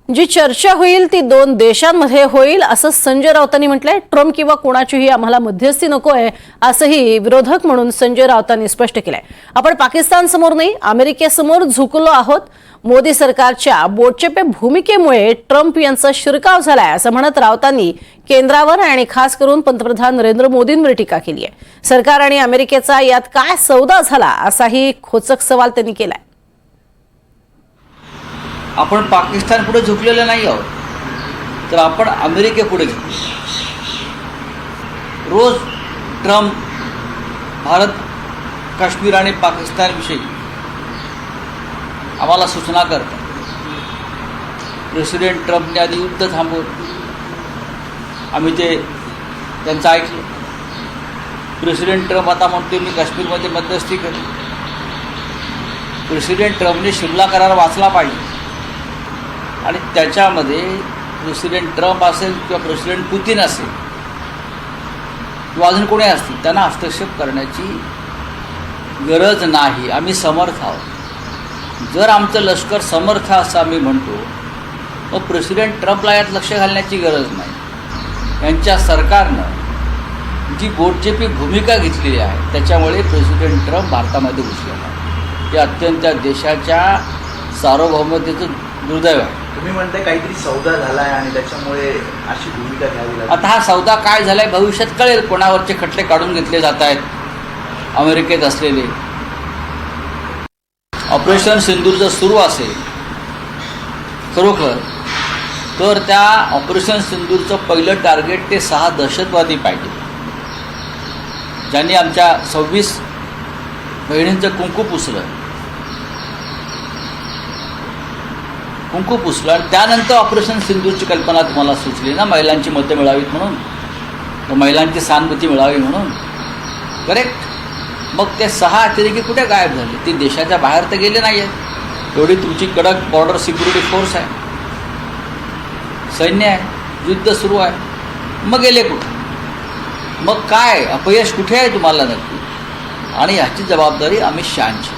जी चर्चा होईल ती दोन देशांमध्ये होईल असं संजय राऊतांनी म्हटलंय। ट्रम्प किंवा कोणाचीही आम्हाला मध्यस्थी नकोय असंही विरोधक म्हणून संजय राऊतांनी स्पष्ट केलंय। आपण पाकिस्तान समोर नाही अमेरिकेसमोर झुकलो आहोत। मोदी सरकारच्या बोटचेपे भूमिकेमुळे ट्रम्प यांचा शिरकाव झालाय असं म्हणत राऊतांनी केंद्रावर आणि खास करून पंतप्रधान नरेंद्र मोदींवर टीका केली आहे। सरकार आणि अमेरिकेचा यात काय सौदा झाला असाही खोचक सवाल त्यांनी केलाय। आपण पाकिस्तान पुढे झुकलेले नाही आहोत तर आपण अमेरिकेपुढे झुकलो। रोज ट्रम्प भारत काश्मीर आणि पाकिस्तानविषयी आम्हाला सूचना करतात। प्रेसिडेंट ट्रम्पने आधी युद्ध थांबवलं, आम्ही त्यांचं ऐकलं। प्रेसिडेंट ट्रम्प आता म्हणतो मी काश्मीरमध्ये मध्यस्थी करेन। प्रेसिडेंट ट्रम्पने शिमला करार वाचला पाहिजे आणि त्याच्यामध्ये प्रेसिडेंट ट्रम्प असेल किंवा प्रेसिडेंट पुतीन असेल किंवा अजून कोणी असतील त्यांना हस्तक्षेप करण्याची गरज नाही। आम्ही समर्थ आहोत। जर आमचं लष्कर समर्थ असं आम्ही म्हणतो मग प्रेसिडेंट ट्रम्पला यात लक्ष घालण्याची गरज नाही। यांच्या सरकारनं जी बोटचेपी भूमिका घेतलेली आहे त्याच्यामुळे प्रेसिडेंट ट्रम्प भारतामध्ये घुसलेला आहे। हे अत्यंत देशाच्या सार्वभौमतेचं दुर्दैव आहे। तुम्ही म्हणताय काहीतरी सौदा झाला आहे आणि त्याच्यामुळे अशी भूमिका घ्यावी लागली। आता हा सौदा काय झालाय भविष्यात कळेल। कोणावरचे खटले काढून घेतले जात आहेत अमेरिकेत असलेले। ऑपरेशन सिंदूर जर सुरू असेल खरोखर तर त्या ऑपरेशन सिंदूरचं पहिलं टार्गेट ते 6 दहशतवादी पाहिजे ज्यांनी आमच्या 26 बहिणींचं कुंकू पुसलं आणि त्यानंतर ऑपरेशन सिंदूरची कल्पना तुम्हाला सुचली ना, महिलांची मतं मिळावीत म्हणून, महिलांची सहानुभूती मिळावी म्हणून। करेक्ट। मग ते 6 अतिरेकी कुठे गायब झाले? ते देशाच्या बाहेर तर गेले नाही आहेत। एवढी तुमची कडक बॉर्डर सिक्युरिटी फोर्स आहे, सैन्य आहे, युद्ध सुरू आहे, मग गेले कुठे? मग काय अपयश कुठे आहे तुम्हाला नक्की? आणि ह्याची जबाबदारी अमित शहांची।